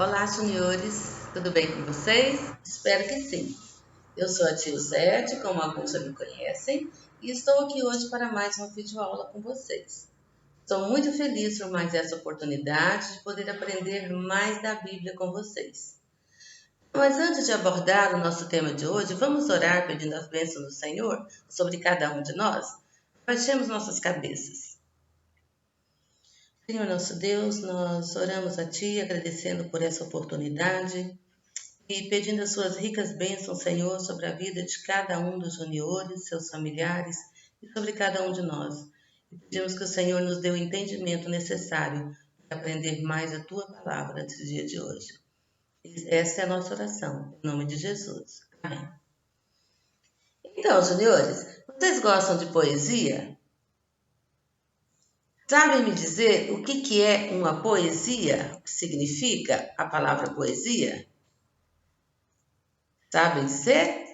Olá, juniores, tudo bem com vocês? Espero que sim. Eu sou a Tia Zete, como alguns já me conhecem, e estou aqui hoje para mais uma videoaula com vocês. Estou muito feliz por mais essa oportunidade de poder aprender mais da Bíblia com vocês. Mas antes de abordar o nosso tema de hoje, vamos orar pedindo as bênçãos do Senhor sobre cada um de nós? Baixemos nossas cabeças. Senhor nosso Deus, nós oramos a Ti agradecendo por essa oportunidade e pedindo as suas ricas bênçãos, Senhor, sobre a vida de cada um dos juniores, seus familiares e sobre cada um de nós. E pedimos que o Senhor nos dê o entendimento necessário para aprender mais a Tua palavra nesse dia de hoje. Essa é a nossa oração, em nome de Jesus. Amém. Então, juniores, vocês gostam de poesia? Sabem me dizer o que é uma poesia? O que significa a palavra poesia? Sabem dizer?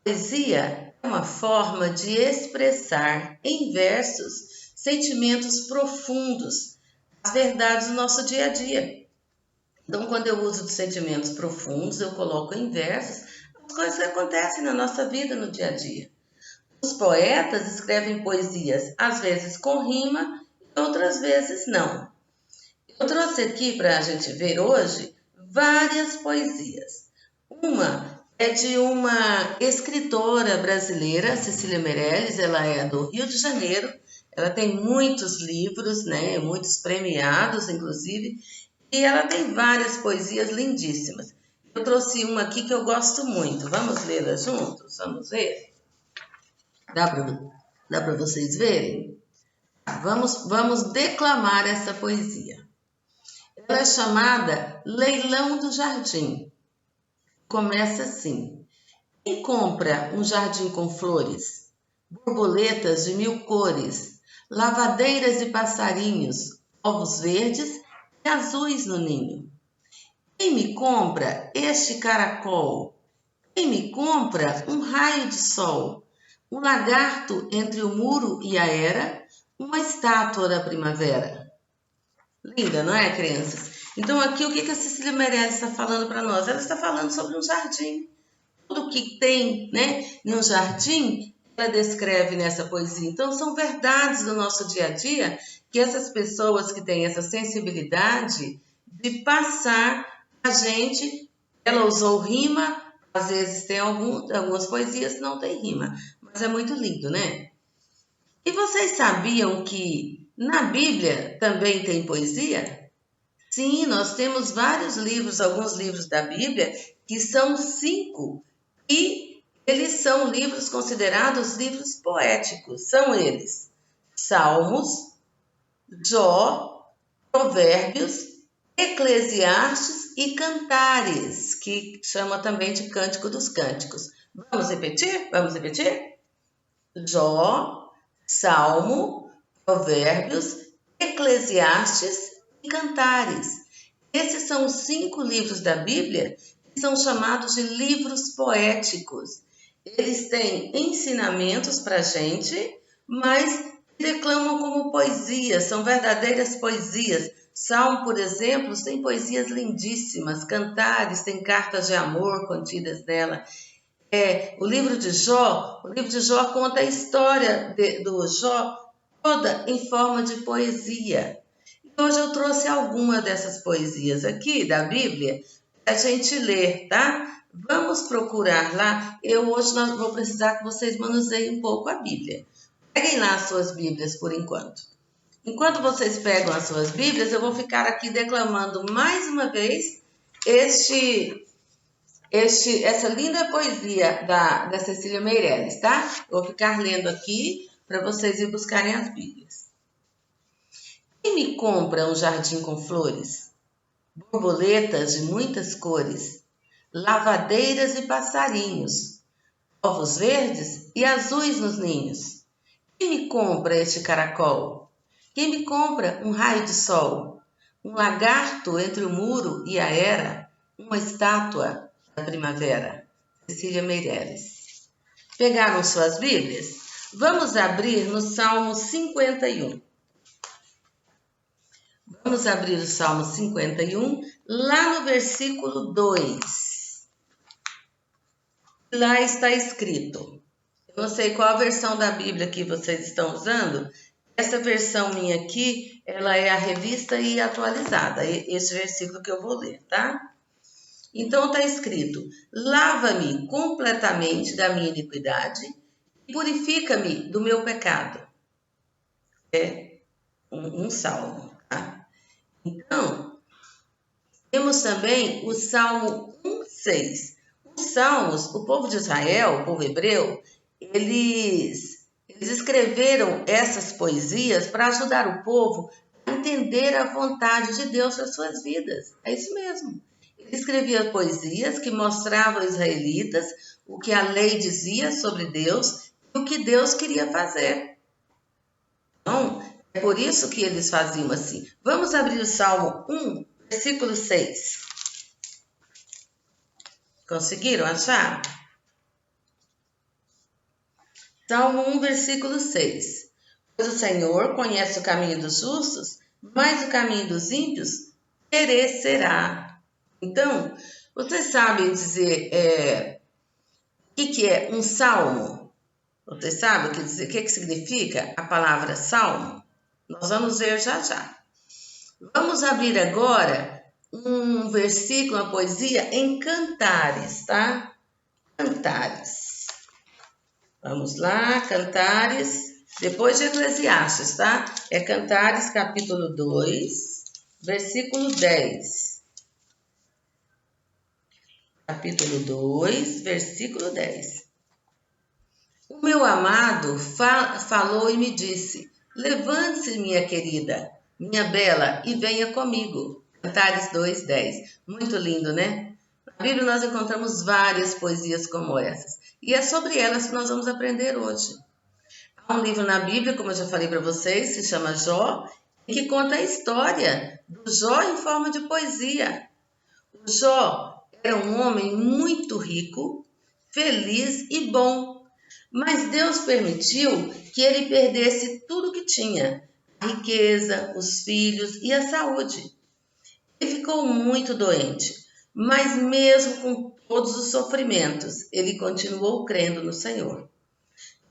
Poesia é uma forma de expressar em versos sentimentos profundos, as verdades do nosso dia a dia. Então, quando eu uso de sentimentos profundos, eu coloco em versos as coisas que acontecem na nossa vida no dia a dia. Os poetas escrevem poesias, às vezes com rima, e outras vezes não. Eu trouxe aqui para a gente ver hoje várias poesias. Uma é de uma escritora brasileira, Cecília Meirelles, ela é do Rio de Janeiro, ela tem muitos livros, né, muitos premiados, inclusive, e ela tem várias poesias lindíssimas. Eu trouxe uma aqui que eu gosto muito, vamos lê-la juntos? Vamos ver? Dá para vocês verem? Vamos declamar essa poesia. Ela é chamada Leilão do Jardim. Começa assim: quem compra um jardim com flores, borboletas de 1000 cores, lavadeiras e passarinhos, ovos verdes e azuis no ninho? Quem me compra este caracol? Quem me compra um raio de sol, um lagarto entre o muro e a era, uma estátua da primavera? Linda, não é, crianças? Então aqui o que a Cecília Meirelles está falando para nós? Ela está falando sobre um jardim. Tudo que tem, né, em um jardim, ela descreve nessa poesia. Então são verdades do nosso dia a dia que essas pessoas que têm essa sensibilidade de passar a gente, ela usou rima, às vezes tem algumas poesias que não tem rima, mas é muito lindo, né? E vocês sabiam que na Bíblia também tem poesia? Sim, nós temos vários livros, alguns livros da Bíblia, que são 5, e eles são livros considerados livros poéticos. São eles: Salmos, Jó, Provérbios, Eclesiastes e Cantares, que chama também de Cântico dos Cânticos. Vamos repetir? Vamos repetir? Jó, Salmo, Provérbios, Eclesiastes e Cantares. Esses são os 5 livros da Bíblia que são chamados de livros poéticos. Eles têm ensinamentos para a gente, mas declamam como poesias, são verdadeiras poesias. Salmo, por exemplo, tem poesias lindíssimas, Cantares tem cartas de amor contidas nela. O livro de Jó conta a história do Jó toda em forma de poesia. E hoje eu trouxe alguma dessas poesias aqui da Bíblia para a gente ler, tá? Vamos procurar lá. Hoje vou precisar que vocês manuseiem um pouco a Bíblia. Peguem lá as suas Bíblias por enquanto. Enquanto vocês pegam as suas Bíblias, eu vou ficar aqui declamando mais uma vez essa linda poesia da Cecília Meirelles, tá? Vou ficar lendo aqui para vocês ir buscarem as Bíblias. Quem me compra um jardim com flores, borboletas de muitas cores, lavadeiras e passarinhos, ovos verdes e azuis nos ninhos? Quem me compra este caracol? Quem me compra um raio de sol, um lagarto entre o muro e a era, uma estátua da primavera? Cecília Meirelles. Pegaram suas Bíblias? Vamos abrir no Salmo 51. Vamos abrir o Salmo 51, lá no versículo 2. Lá está escrito, eu não sei qual a versão da Bíblia que vocês estão usando. Essa versão minha aqui, ela é a revista e atualizada, esse versículo que eu vou ler, tá? Então está escrito, lava-me completamente da minha iniquidade e purifica-me do meu pecado. É um salmo, tá? Então, temos também o Salmo 1:6. Os salmos, o povo de Israel, o povo hebreu, eles escreveram essas poesias para ajudar o povo a entender a vontade de Deus para suas vidas. É isso mesmo. Ele escrevia poesias que mostravam aos israelitas o que a lei dizia sobre Deus e o que Deus queria fazer. Então, é por isso que eles faziam assim. Vamos abrir o Salmo 1, versículo 6. Conseguiram achar? Salmo 1, versículo 6. Pois o Senhor conhece o caminho dos justos, mas o caminho dos ímpios perecerá. Então, vocês sabem dizer o que é um salmo? Vocês sabem o que significa a palavra salmo? Nós vamos ver já já. Vamos abrir agora um versículo, uma poesia em Cantares, tá? Cantares. Vamos lá, Cantares, depois de Eclesiastes, tá? É Cantares, capítulo 2, versículo 10. Capítulo 2, versículo 10. O meu amado falou e me disse, levante-se, minha querida, minha bela, e venha comigo. Cantares 2, 10. Muito lindo, né? Na Bíblia nós encontramos várias poesias como essas. E é sobre elas que nós vamos aprender hoje. Há um livro na Bíblia, como eu já falei para vocês, se chama Jó, que conta a história do Jó em forma de poesia. O Jó era um homem muito rico, feliz e bom, mas Deus permitiu que ele perdesse tudo que tinha, a riqueza, os filhos e a saúde. Ele ficou muito doente, mas mesmo com todos os sofrimentos, ele continuou crendo no Senhor.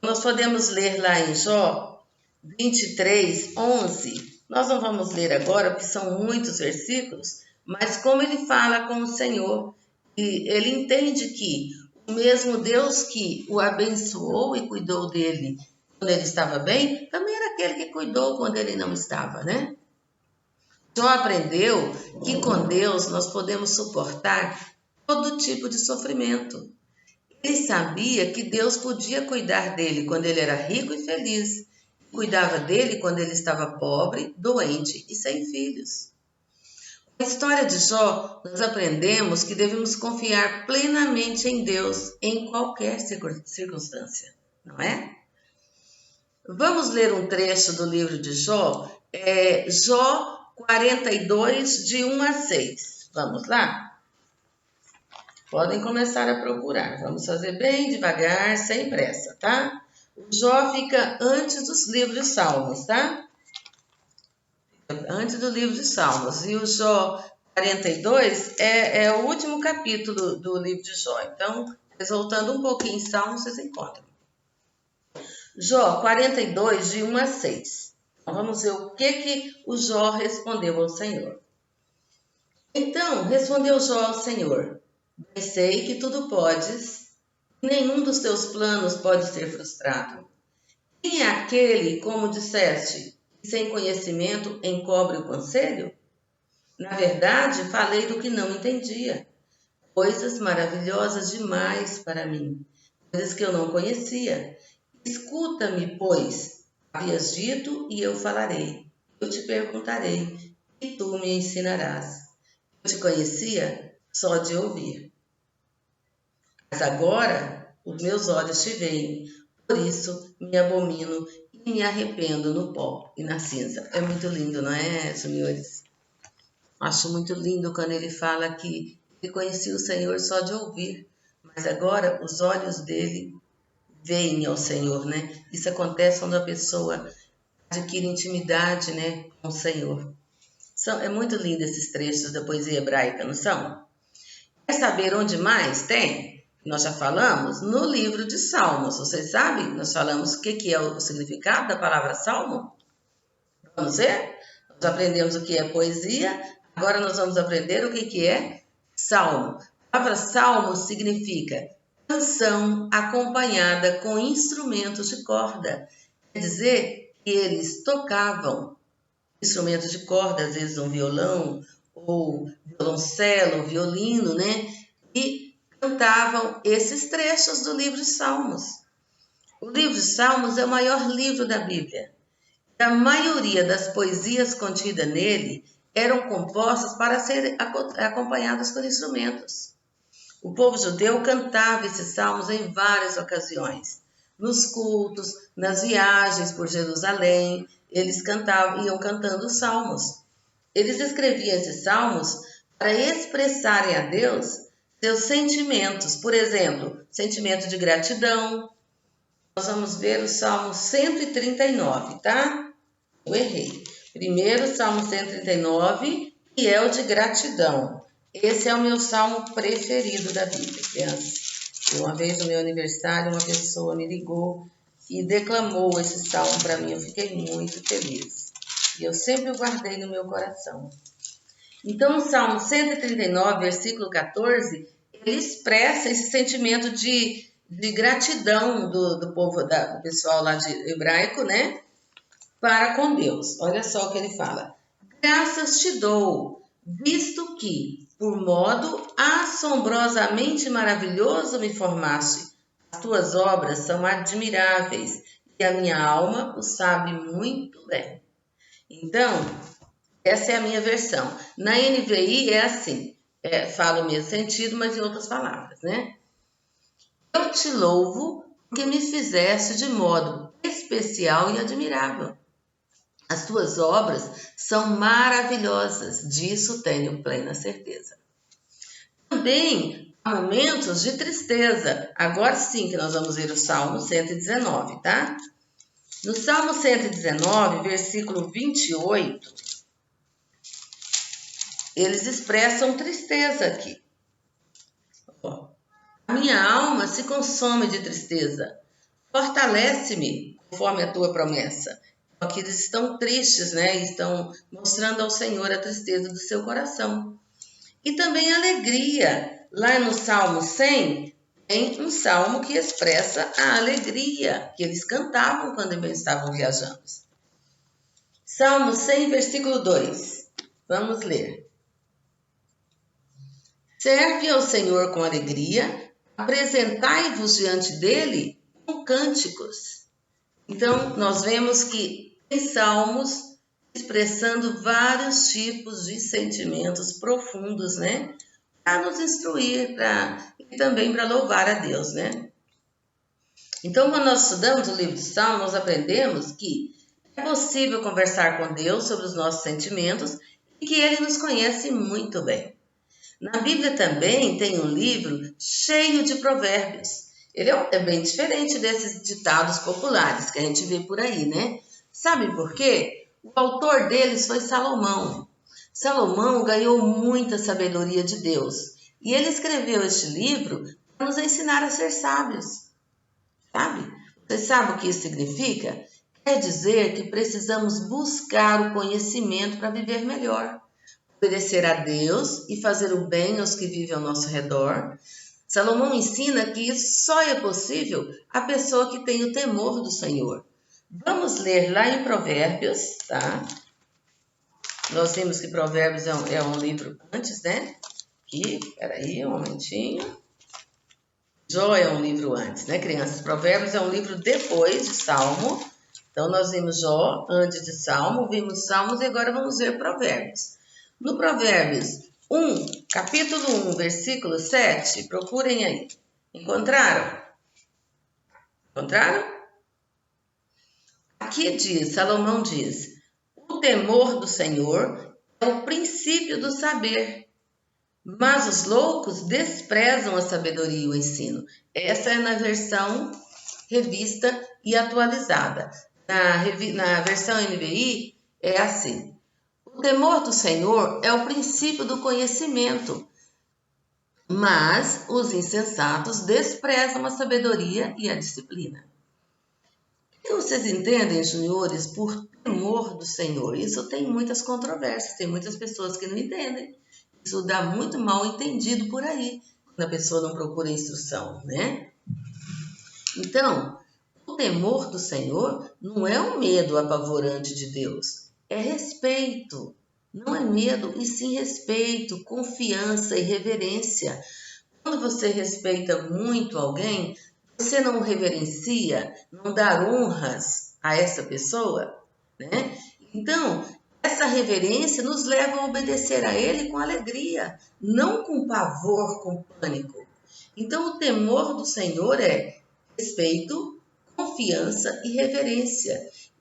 Nós podemos ler lá em Jó 23, 11. Nós não vamos ler agora, porque são muitos versículos, mas como ele fala com o Senhor, e ele entende que o mesmo Deus que o abençoou e cuidou dele quando ele estava bem, também era aquele que cuidou quando ele não estava, né? Jó aprendeu que com Deus nós podemos suportar todo tipo de sofrimento. Ele sabia que Deus podia cuidar dele quando ele era rico e feliz, cuidava dele quando ele estava pobre, doente e sem filhos. Com a história de Jó, nós aprendemos que devemos confiar plenamente em Deus em qualquer circunstância, não é? Vamos ler um trecho do livro de Jó, Jó 42, de 1 a 6. Vamos lá? Podem começar a procurar. Vamos fazer bem devagar, sem pressa, tá? O Jó fica antes dos livros de Salmos, tá? Antes do livro de Salmos. E o Jó 42 é o último capítulo do livro de Jó. Então, voltando um pouquinho em Salmos, vocês encontram. Jó 42, de 1 a 6. Então, vamos ver o que o Jó respondeu ao Senhor. Então, respondeu Jó ao Senhor, bem sei que tudo podes, nenhum dos teus planos pode ser frustrado. Quem é aquele, como disseste, que sem conhecimento encobre o conselho? Na verdade, falei do que não entendia, coisas maravilhosas demais para mim, coisas que eu não conhecia. Escuta-me, pois, havias dito e eu falarei, eu te perguntarei e tu me ensinarás. Eu te conhecia só de ouvir. Mas agora os meus olhos te veem, por isso me abomino e me arrependo no pó e na cinza. É muito lindo, não é, senhores? Acho muito lindo quando ele fala que ele conhecia o Senhor só de ouvir, mas agora os olhos dele veem ao Senhor, né? Isso acontece quando a pessoa adquire intimidade, né, com o Senhor. É muito lindo esses trechos da poesia hebraica, não são? Quer saber onde mais tem? Nós já falamos no livro de Salmos. Vocês sabem? Nós falamos o que é o significado da palavra salmo. Vamos ver? Nós aprendemos o que é poesia. Agora nós vamos aprender o que é salmo. A palavra salmo significa canção acompanhada com instrumentos de corda. Quer dizer que eles tocavam instrumentos de corda, às vezes um violão, ou violoncelo, violino, né? E cantavam esses trechos do livro de Salmos. O livro de Salmos é o maior livro da Bíblia. A maioria das poesias contidas nele eram compostas para serem acompanhadas por instrumentos. O povo judeu cantava esses salmos em várias ocasiões. Nos cultos, nas viagens por Jerusalém, eles iam cantando os salmos. Eles escreviam esses salmos para expressarem a Deus seus sentimentos. Por exemplo, sentimento de gratidão. Nós vamos ver o Salmo 139, tá? Eu errei. Primeiro, Salmo 139, que é o de gratidão. Esse é o meu salmo preferido da Bíblia, criança. Uma vez no meu aniversário, uma pessoa me ligou e declamou esse salmo para mim. Eu fiquei muito feliz. E eu sempre o guardei no meu coração. Então, o Salmo 139, versículo 14, ele expressa esse sentimento de gratidão do povo, do pessoal lá de hebraico, né? Para com Deus. Olha só o que ele fala. Graças te dou, visto que, por modo assombrosamente maravilhoso me formaste. As tuas obras são admiráveis e a minha alma o sabe muito bem. Então, essa é a minha versão. Na NVI é assim, fala o mesmo sentido, mas em outras palavras, né? Eu te louvo porque me fizeste de modo especial e admirável. As tuas obras são maravilhosas, disso tenho plena certeza. Também há momentos de tristeza. Agora sim que nós vamos ver o Salmo 119, tá? No Salmo 119, versículo 28, eles expressam tristeza aqui. A minha alma se consome de tristeza. Fortalece-me conforme a tua promessa. Aqui eles estão tristes, né? Estão mostrando ao Senhor a tristeza do seu coração. E também alegria. Lá no Salmo 100, tem um salmo que expressa a alegria que eles cantavam quando eles estavam viajando. Salmo 100, versículo 2. Vamos ler. Serve ao Senhor com alegria, apresentai-vos diante dele com cânticos. Então, nós vemos que tem salmos expressando vários tipos de sentimentos profundos, né? Para nos instruir e também para louvar a Deus, né? Então, quando nós estudamos o livro de Salmos, nós aprendemos que é possível conversar com Deus sobre os nossos sentimentos e que Ele nos conhece muito bem. Na Bíblia também tem um livro cheio de provérbios. Ele é bem diferente desses ditados populares que a gente vê por aí, né? Sabe por quê? O autor deles foi Salomão. Salomão ganhou muita sabedoria de Deus. E ele escreveu este livro para nos ensinar a ser sábios. Sabe? Você sabe o que isso significa? Quer dizer que precisamos buscar o conhecimento para viver melhor. Obedecer a Deus e fazer o bem aos que vivem ao nosso redor. Salomão ensina que isso só é possível a pessoa que tem o temor do Senhor. Vamos ler lá em Provérbios, tá? Nós vimos que Provérbios é um livro antes, né? Aqui, peraí, um momentinho. Jó é um livro antes, né, crianças? Provérbios é um livro depois de Salmo. Então, nós vimos Jó antes de Salmo, vimos Salmos e agora vamos ver Provérbios. No Provérbios 1, capítulo 1, versículo 7, procurem aí. Encontraram? Encontraram? Aqui diz, Salomão diz, o temor do Senhor é o princípio do saber, mas os loucos desprezam a sabedoria e o ensino. Essa é na versão revista e atualizada. Na versão NVI é assim, o O temor do Senhor é o princípio do conhecimento, mas os insensatos desprezam a sabedoria e a disciplina. O que vocês entendem, juniores, por temor do Senhor? Isso tem muitas controvérsias, tem muitas pessoas que não entendem. Isso dá muito mal entendido por aí, quando a pessoa não procura instrução, né? Então, o temor do Senhor não é um medo apavorante de Deus, é respeito. Não é medo, e sim respeito, confiança e reverência. Quando você respeita muito alguém, você não reverencia, não dá honras a essa pessoa, né? Então, essa reverência nos leva a obedecer a Ele com alegria, não com pavor, com pânico. Então, o temor do Senhor é respeito, confiança e reverência.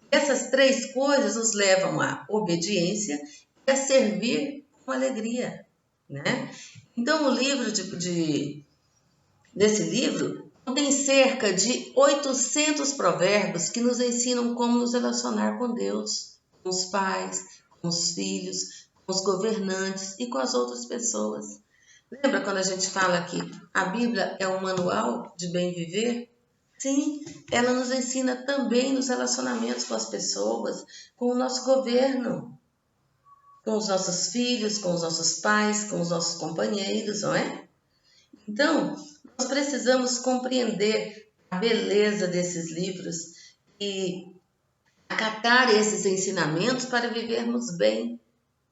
E essas três coisas nos levam à obediência e a servir com alegria, né? Então, o livro nesse livro tem cerca de 800 provérbios que nos ensinam como nos relacionar com Deus, com os pais, com os filhos, com os governantes e com as outras pessoas. Lembra quando a gente fala que a Bíblia é um manual de bem viver? Sim, ela nos ensina também nos relacionamentos com as pessoas, com o nosso governo, com os nossos filhos, com os nossos pais, com os nossos companheiros, não é? Então, nós precisamos compreender a beleza desses livros e acatar esses ensinamentos para vivermos bem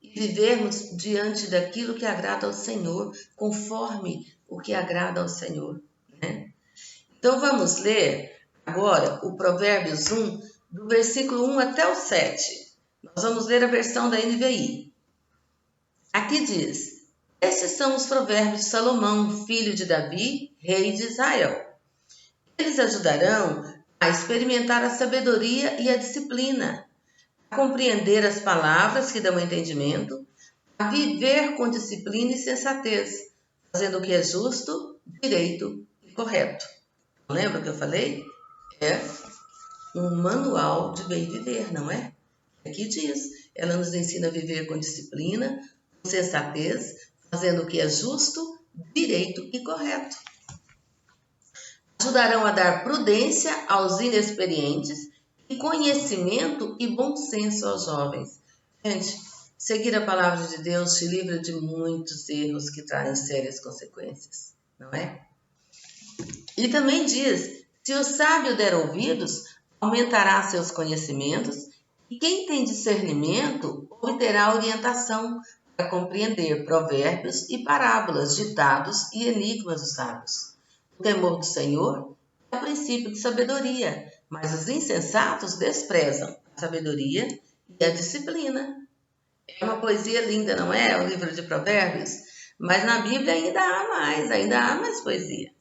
e vivermos diante daquilo que agrada ao Senhor, conforme o que agrada ao Senhor, né? Então, vamos ler agora o Provérbios 1, do versículo 1 até o 7. Nós vamos ler a versão da NVI. Aqui diz: esses são os provérbios de Salomão, filho de Davi, rei de Israel. Eles ajudarão a experimentar a sabedoria e a disciplina, a compreender as palavras que dão entendimento, a viver com disciplina e sensatez, fazendo o que é justo, direito e correto. Lembra que eu falei? É um manual de bem viver, não é? Aqui diz, ela nos ensina a viver com disciplina, com sensatez, fazendo o que é justo, direito e correto. Ajudarão a dar prudência aos inexperientes e conhecimento e bom senso aos jovens. Gente, seguir a palavra de Deus te livra de muitos erros que trazem sérias consequências, não é? E também diz, se o sábio der ouvidos, aumentará seus conhecimentos, e quem tem discernimento obterá orientação para compreender provérbios e parábolas, ditados e enigmas dos sábios. O temor do Senhor é o princípio de sabedoria, mas os insensatos desprezam a sabedoria e a disciplina. É uma poesia linda, não é? O livro de Provérbios. Mas na Bíblia ainda há mais poesia.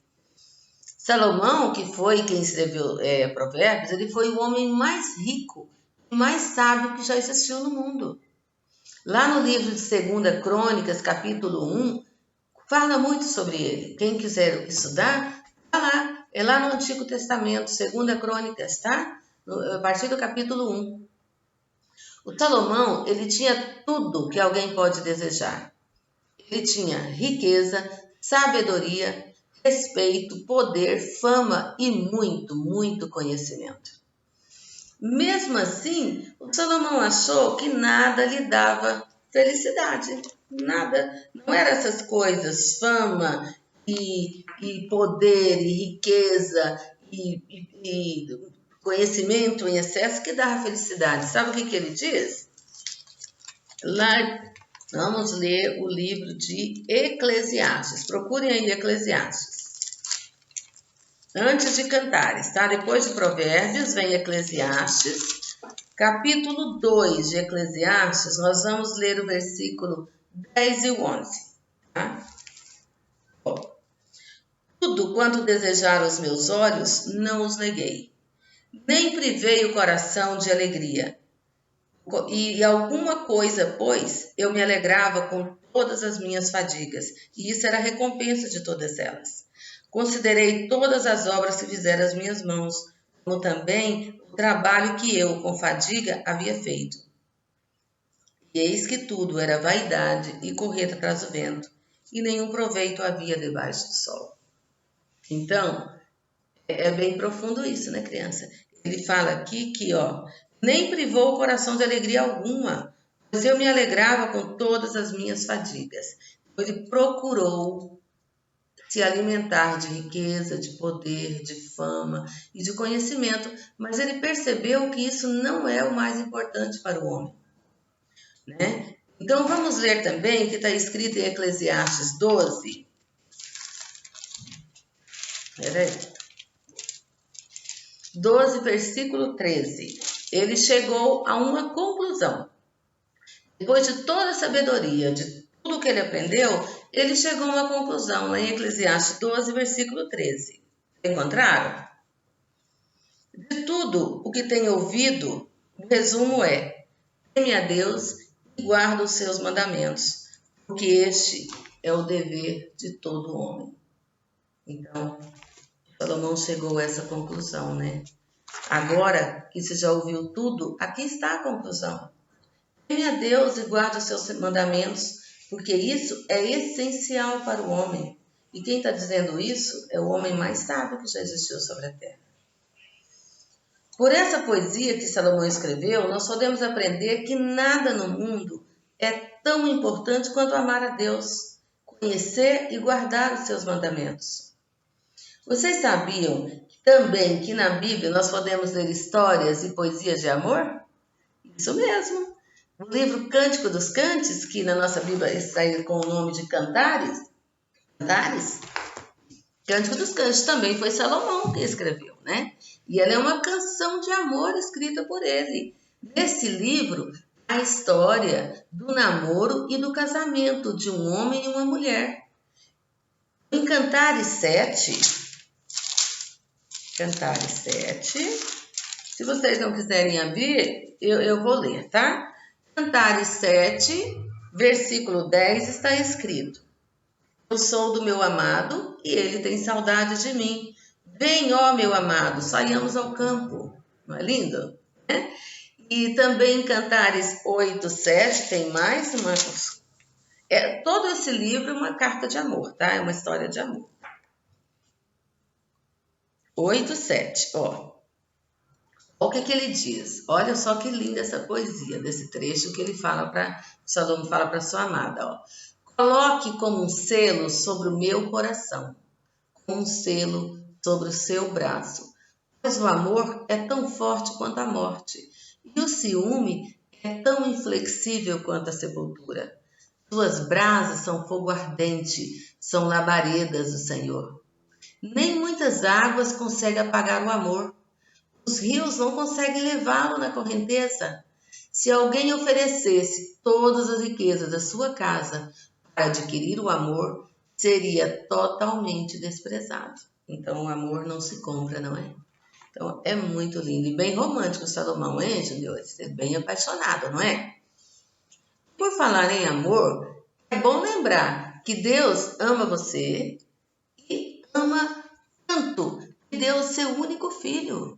Salomão, que foi quem escreveu Provérbios, ele foi o homem mais rico e mais sábio que já existiu no mundo. Lá no livro de 2 Crônicas, capítulo 1, fala muito sobre ele. Quem quiser estudar, tá lá. É lá no Antigo Testamento, 2 Crônicas, tá? A partir do capítulo 1. O Salomão, ele tinha tudo que alguém pode desejar. Ele tinha riqueza, sabedoria, respeito, poder, fama e muito, muito conhecimento. Mesmo assim, o Salomão achou que nada lhe dava felicidade. Nada, não eram essas coisas, fama e poder e riqueza e conhecimento em excesso que dava felicidade. Sabe o que ele diz? Lá, vamos ler o livro de Eclesiastes. Procurem aí Eclesiastes. Antes de Cantares, tá? Depois de Provérbios vem Eclesiastes. Capítulo 2 de Eclesiastes, nós vamos ler o versículo 10 e 11. Tá? Bom, tudo quanto desejaram os meus olhos, não os neguei. Nem privei o coração de alegria. E alguma coisa, pois, eu me alegrava com todas as minhas fadigas, e isso era a recompensa de todas elas. Considerei todas as obras que fizeram as minhas mãos, como também o trabalho que eu, com fadiga, havia feito. E eis que tudo era vaidade e correr atrás do vento, e nenhum proveito havia debaixo do sol. Então, é bem profundo isso, né, criança? Ele fala aqui que, nem privou o coração de alegria alguma, pois eu me alegrava com todas as minhas fadigas. Ele procurou se alimentar de riqueza, de poder, de fama e de conhecimento, mas ele percebeu que isso não é o mais importante para o homem, né? Então vamos ler também o que está escrito em Eclesiastes 12. Peraí. 12, versículo 13. Ele chegou a uma conclusão. Depois de toda a sabedoria, de tudo que ele aprendeu, ele chegou a uma conclusão lá em Eclesiastes 12, versículo 13. Encontraram? De tudo o que tem ouvido, o resumo é: teme a Deus e guarda os seus mandamentos, porque este é o dever de todo homem. Então, Salomão chegou a essa conclusão, né? Agora que você já ouviu tudo, aqui está a conclusão. Teme a Deus e guarde os seus mandamentos, porque isso é essencial para o homem. E quem está dizendo isso é o homem mais sábio que já existiu sobre a terra. Por essa poesia que Salomão escreveu, nós podemos aprender que nada no mundo é tão importante quanto amar a Deus, conhecer e guardar os seus mandamentos. Vocês sabiam também que na Bíblia nós podemos ler histórias e poesias de amor? Isso mesmo. O livro Cântico dos Cantes, que na nossa Bíblia está com o nome de Cantares, Cântico dos Cantes também foi Salomão que escreveu, né? E ela é uma canção de amor escrita por ele. Nesse livro, a história do namoro e do casamento de um homem e uma mulher. Em Cantares 7, se vocês não quiserem abrir, eu vou ler, tá? Cantares 7, versículo 10 está escrito: eu sou do meu amado e ele tem saudade de mim. Vem, ó meu amado, saiamos ao campo. Não é lindo? Né? E também em Cantares 8, 7 tem mais uma... todo esse livro é uma carta de amor, tá? É uma história de amor. 8, 7, ó. Olha o que ele diz. Olha só que linda essa poesia, desse trecho que ele fala Salomão fala para sua amada, ó. Coloque como um selo sobre o meu coração, como um selo sobre o seu braço, pois o amor é tão forte quanto a morte, e o ciúme é tão inflexível quanto a sepultura. Suas brasas são fogo ardente, são labaredas do Senhor. Nem muitas águas conseguem apagar o amor. Os rios não conseguem levá-lo na correnteza. Se alguém oferecesse todas as riquezas da sua casa para adquirir o amor, seria totalmente desprezado. Então, o amor não se compra, não é? Então, é muito lindo e bem romântico o Salomão, hein, Júlio? É bem apaixonado, não é? Por falar em amor, é bom lembrar que Deus ama você e ama tanto que deu o seu único filho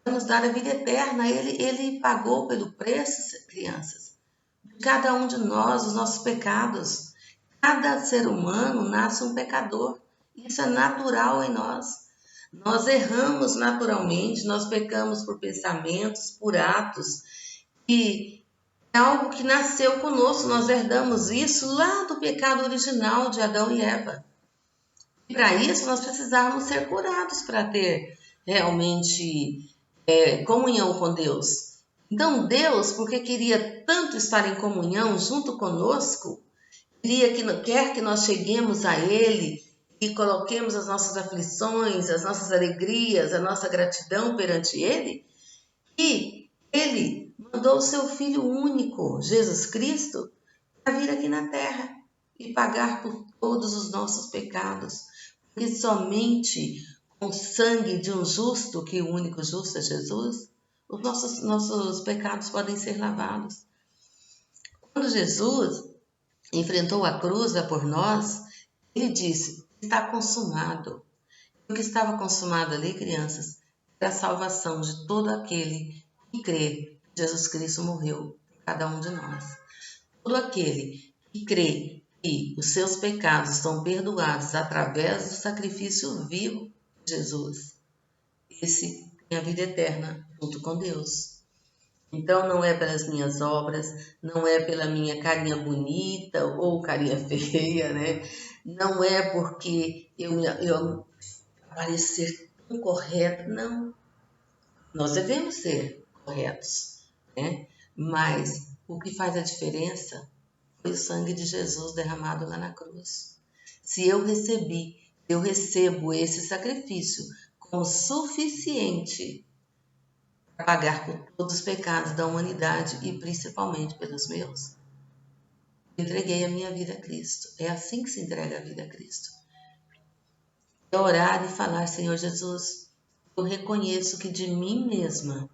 para nos dar a vida eterna. Ele pagou pelo preço, crianças, de cada um de nós, os nossos pecados. Cada ser humano nasce um pecador. Isso é natural em nós. Nós erramos naturalmente, nós pecamos por pensamentos, por atos. E é algo que nasceu conosco, nós herdamos isso lá do pecado original de Adão e Eva. E para isso nós precisamos ser curados para ter realmente comunhão com Deus. Então Deus, porque queria tanto estar em comunhão junto conosco, quer que nós cheguemos a Ele e coloquemos as nossas aflições, as nossas alegrias, a nossa gratidão perante Ele, e Ele mandou o seu Filho único, Jesus Cristo, para vir aqui na terra e pagar por todos os nossos pecados, porque somente com o sangue de um justo, que o único justo é Jesus, os nossos pecados podem ser lavados. Quando Jesus enfrentou a cruz por nós, ele disse: está consumado. O que estava consumado ali, crianças, era a salvação de todo aquele que crê que Jesus Cristo morreu por cada um de nós. todo aquele que crê que os seus pecados estão perdoados através do sacrifício vivo de Jesus, esse tem a vida eterna junto com Deus. Então não é pelas minhas obras, não é pela minha carinha bonita ou carinha feia, né? Não é porque eu parecer tão correta, não. Nós devemos ser corretos, né? Mas o que faz a diferença foi o sangue de Jesus derramado lá na cruz. Se eu recebo esse sacrifício como suficiente para pagar por todos os pecados da humanidade e principalmente pelos meus, eu entreguei a minha vida a Cristo. É assim que se entrega a vida a Cristo. É orar e falar: Senhor Jesus, eu reconheço que de mim mesma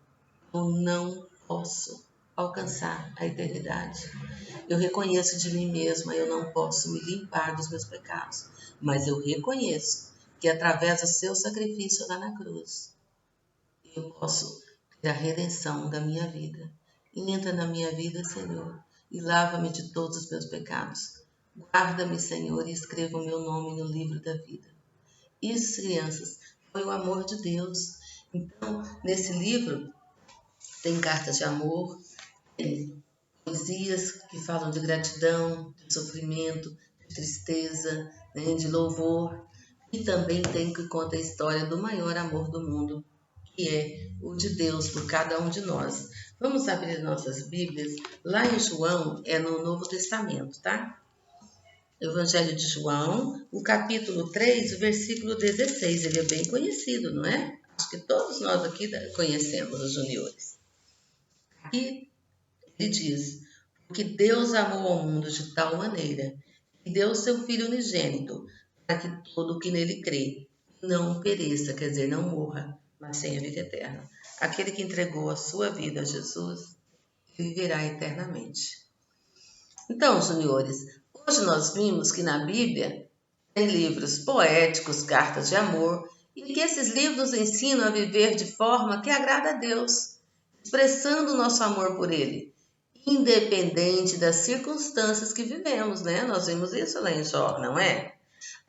eu não posso alcançar a eternidade. Eu reconheço de mim mesma, eu não posso me limpar dos meus pecados, mas eu reconheço que através do seu sacrifício lá na cruz, eu posso ter a redenção da minha vida. Entra na minha vida, Senhor, e lava-me de todos os meus pecados. Guarda-me, Senhor, e escreva o meu nome no livro da vida. Isso, crianças, foi o amor de Deus. Então, nesse livro, tem cartas de amor, tem poesias que falam de gratidão, de sofrimento, de tristeza, né, de louvor. E também tem que conta a história do maior amor do mundo, que é o de Deus por cada um de nós. Vamos abrir nossas Bíblias. Lá em João, é no Novo Testamento, tá? Evangelho de João, o capítulo 3, o versículo 16. Ele é bem conhecido, não é? Acho que todos nós aqui conhecemos os juniores. Aqui ele diz: porque Deus amou ao mundo de tal maneira que deu seu Filho unigênito, para que todo o que nele crê não pereça, quer dizer, não morra, mas tenha vida eterna. Aquele que entregou a sua vida a Jesus, viverá eternamente. Então, juniores, hoje nós vimos que na Bíblia tem livros poéticos, cartas de amor, e que esses livros ensinam a viver de forma que agrada a Deus, expressando o nosso amor por Ele, independente das circunstâncias que vivemos, né? Nós vimos isso lá em Jó, não é?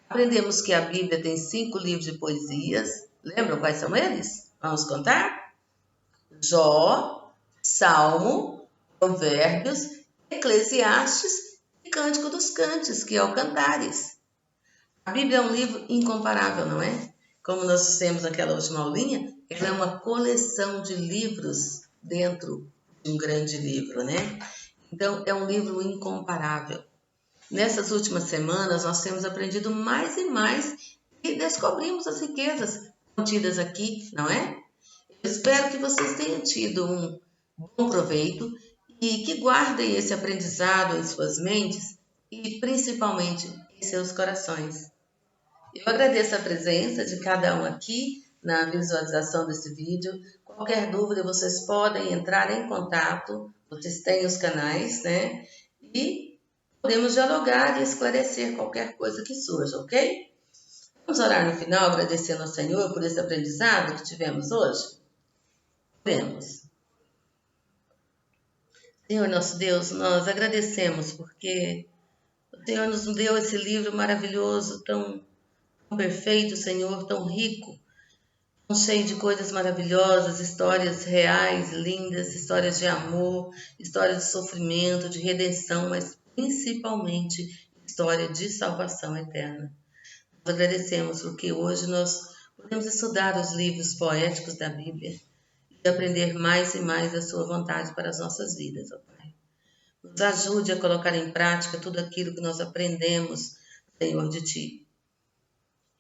Aprendemos que a Bíblia tem 5 livros de poesias. Lembram quais são eles? Vamos contar? Jó, Salmo, Provérbios, Eclesiastes e Cântico dos Cânticos, que é o Cantares. A Bíblia é um livro incomparável, não é? Como nós dissemos naquela última aulinha, ela é uma coleção de livros dentro de um grande livro, né? Então, é um livro incomparável. Nessas últimas semanas, nós temos aprendido mais e mais e descobrimos as riquezas contidas aqui, não é? Eu espero que vocês tenham tido um bom proveito e que guardem esse aprendizado em suas mentes e principalmente em seus corações. Eu agradeço a presença de cada um aqui na visualização desse vídeo. Qualquer dúvida, vocês podem entrar em contato, vocês têm os canais, né? E podemos dialogar e esclarecer qualquer coisa que surja, ok? Vamos orar no final, agradecendo ao Senhor por esse aprendizado que tivemos hoje? Oremos. Senhor nosso Deus, nós agradecemos porque o Senhor nos deu esse livro maravilhoso, tão perfeito, Senhor, tão rico, tão cheio de coisas maravilhosas, histórias reais, lindas, histórias de amor, histórias de sofrimento, de redenção, mas principalmente história de salvação eterna. Nós agradecemos porque hoje nós podemos estudar os livros poéticos da Bíblia e aprender mais e mais a sua vontade para as nossas vidas, ó Pai. Nos ajude a colocar em prática tudo aquilo que nós aprendemos, Senhor, de Ti.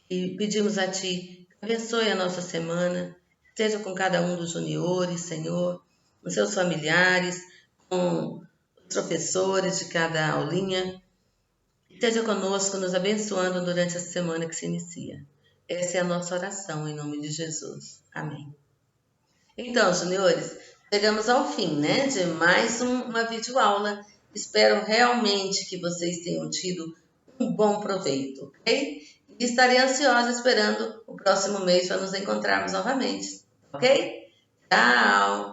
E pedimos a Ti, abençoe a nossa semana, esteja com cada um dos juniores, Senhor, com seus familiares, com os professores de cada aulinha. Esteja conosco, nos abençoando durante a semana que se inicia. Essa é a nossa oração, em nome de Jesus. Amém. Então, juniores, chegamos ao fim, né, de mais uma videoaula. Espero realmente que vocês tenham tido um bom proveito, ok? E estarei ansiosa esperando o próximo mês para nos encontrarmos novamente, ok? Tchau!